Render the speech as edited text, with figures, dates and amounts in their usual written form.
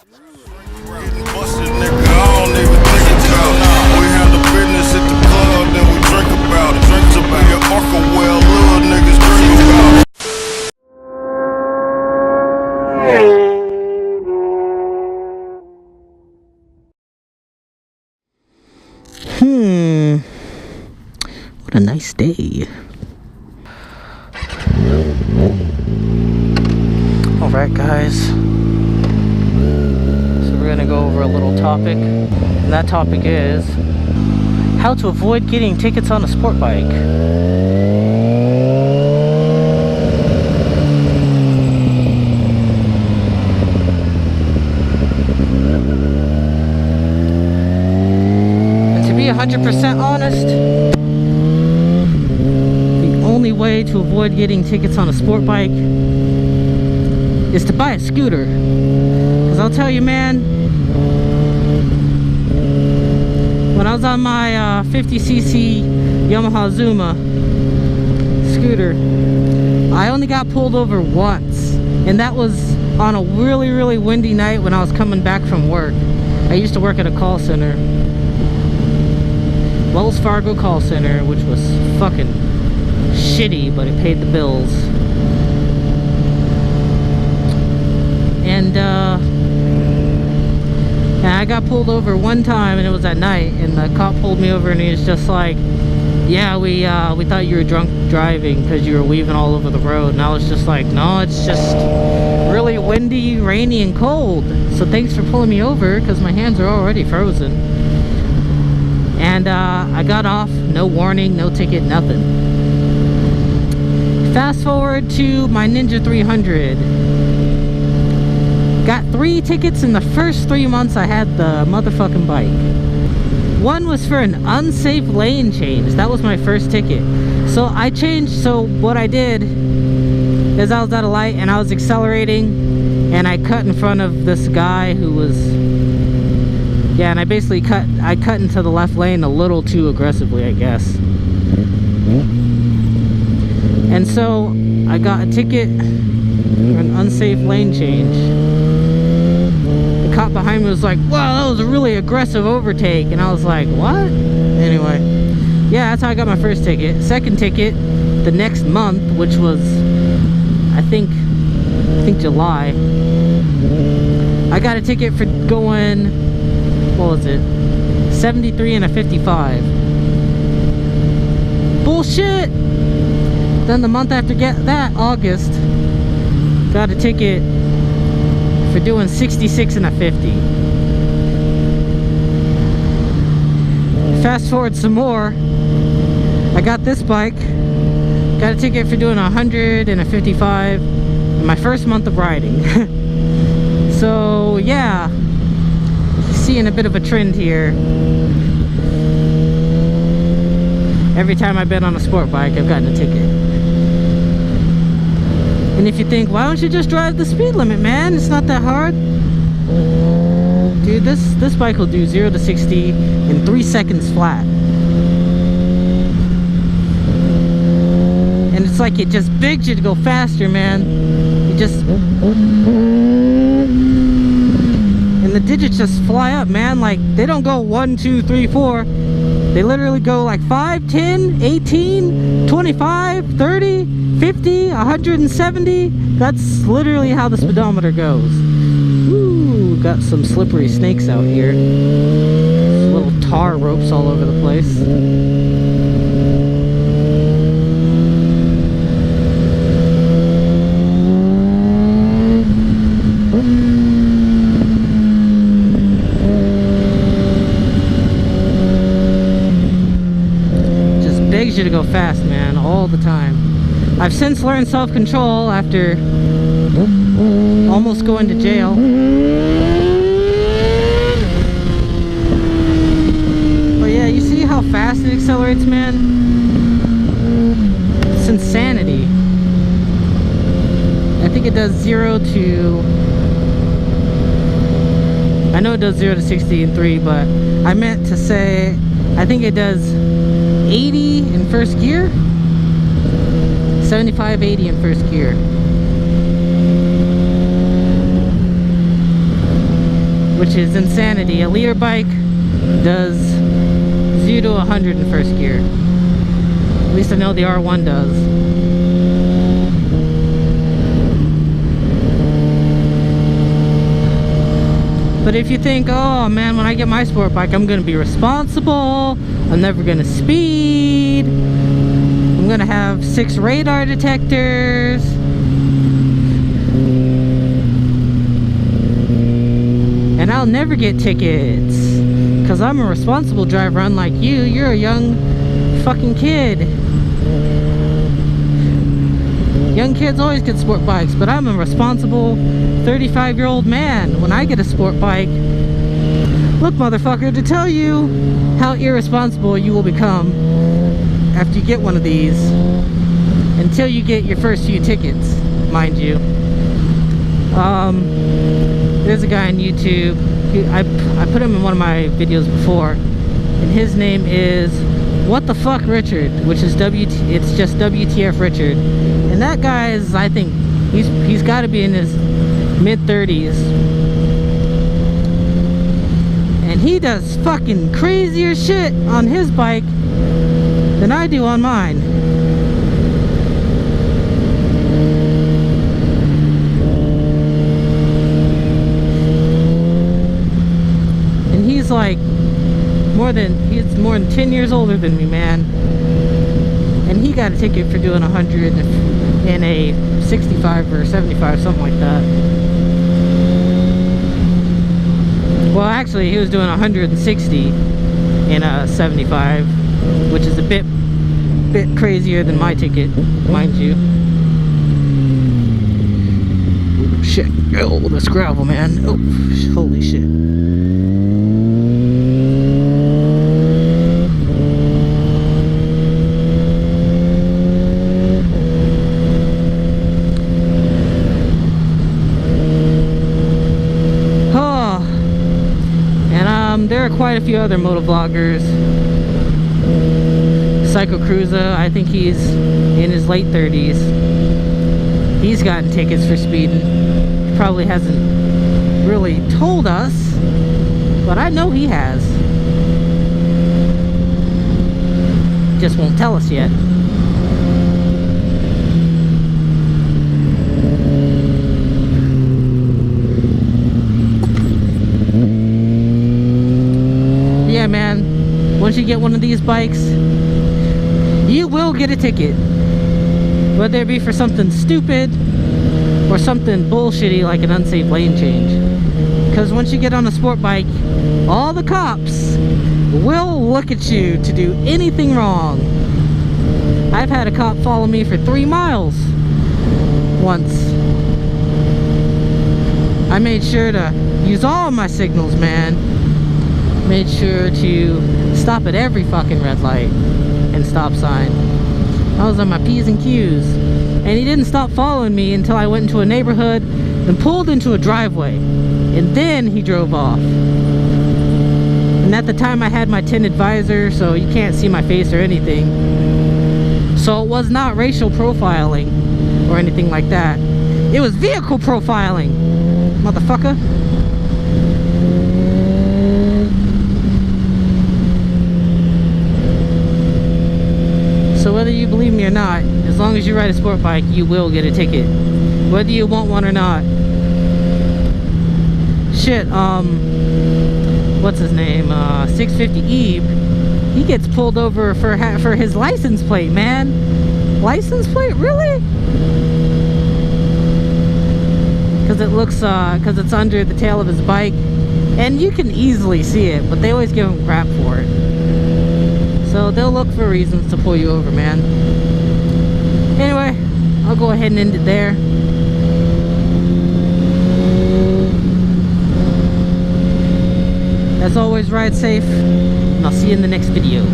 Getting busted, nigga, I don't even think about it. We handle business at the club, then we drink about it. Drink to be a Uncle well, little niggas dream about it. What a nice day. Alright guys, so we're gonna go over a little topic, and that topic is how to avoid getting tickets on a sport bike. And to be 100% honest, the only way to avoid getting tickets on a sport bike is to buy a scooter. Because I'll tell you, man, when I was on my 50cc Yamaha Zuma scooter, I only got pulled over once, and that was on a really windy night when I was coming back from work. I used to work at a call center, Wells Fargo call center, which was fucking shitty, but it paid the bills. And I got pulled over one time, and it was at night, and the cop pulled me over, and he was just like, yeah, we thought you were drunk driving because you were weaving all over the road. And I was just like, no, it's just really windy, rainy, and cold, so thanks for pulling me over, because my hands are already frozen. And I got off, no warning, no ticket, nothing. Fast forward to my Ninja 300. Got 3 tickets in the first 3 months I had the motherfucking bike. One was for an unsafe lane change. That was my first ticket. So I changed, so what I did is I was at a light and I was accelerating, and I cut in front of this guy who was, yeah, and I basically cut into the left lane a little too aggressively, I guess. And so I got a ticket for an unsafe lane change. The cop behind me was like, wow, that was a really aggressive overtake. And I was like, what? Anyway, yeah, that's how I got my first ticket. Second ticket the next month, which was I think July, I got a ticket for going, what was it, 73 and a 55. Bullshit. Then the month after that, August, got a ticket for doing 66 and a 50. Fast forward some more, I got this bike, got a ticket for doing 100 and a 55 in my first month of riding. So yeah, seeing a bit of a trend here. Every time I've been on a sport bike, I've gotten a ticket. And if you think, why don't you just drive the speed limit, man? It's not that hard. Dude, this bike will do 0 to 60 in 3 seconds flat. And it's like it just begs you to go faster, man. You just... And the digits just fly up, man. Like, they don't go 1, 2, 3, 4. They literally go like 5, 10, 18, 25, 30, 50, 170. That's literally how the speedometer goes. Ooh, got some slippery snakes out here. Little tar ropes all over the place. Begs you to go fast, man, all the time. I've since learned self-control after almost going to jail. But yeah, you see how fast it accelerates, man? It's insanity. I think it does 0 to... I know it does 0 to 60 in 3, but I meant to say I think it does 80 in first gear, 75, 80 in first gear. which is insanity. A liter bike does 0 to 100 in first gear. At least I know the R1 does. But if you think, oh man, when I get my sport bike, I'm gonna be responsible, I'm never gonna speed, I'm gonna have 6 radar detectors, and I'll never get tickets because I'm a responsible driver, unlike you. You're a young fucking kid. Young kids always get sport bikes, but I'm a responsible 35-year-old man when I get a sport bike. Look, motherfucker, to tell you how irresponsible you will become after you get one of these, until you get your first few tickets, mind you. There's a guy on YouTube. I put him in one of my videos before, and his name is What the Fuck Richard, which is it's just WTF Richard. And that guy is, I think, he's got to be in his mid-30s, and he does fucking crazier shit on his bike than I do on mine. And he's like more than 10 years older than me, man. And he got a ticket for doing 100 in a 65 or 75, something like that. Well, actually, he was doing 160 in a 75, which is a bit crazier than my ticket, mind you. Ooh, shit. Oh, this gravel, man. Oh, holy shit. There are quite a few other motovloggers. Psycho Cruiser, I think he's in his late 30s. He's gotten tickets for speeding. He probably hasn't really told us, but I know he has. Just won't tell us yet. Yeah, man, once you get one of these bikes, you will get a ticket, whether it be for something stupid or something bullshitty like an unsafe lane change. Because once you get on a sport bike, all the cops will look at you to do anything wrong. I've had a cop follow me for 3 miles once. I made sure to use all my signals, man. Made sure to stop at every fucking red light and stop sign. I was on my P's and Q's, and he didn't stop following me until I went into a neighborhood and pulled into a driveway, and then he drove off. And at the time I had my tinted visor, so you can't see my face or anything, so it was not racial profiling or anything like that. It was vehicle profiling, motherfucker. So whether you believe me or not, as long as you ride a sport bike, you will get a ticket, whether you want one or not. Shit, what's his name? 650 Ebe. He gets pulled over for his license plate, man. License plate, really? Because it looks, because it's under the tail of his bike, and you can easily see it, but they always give him crap for it. So they'll look for reasons to pull you over, man. Anyway, I'll go ahead and end it there. As always, ride safe, and I'll see you in the next video.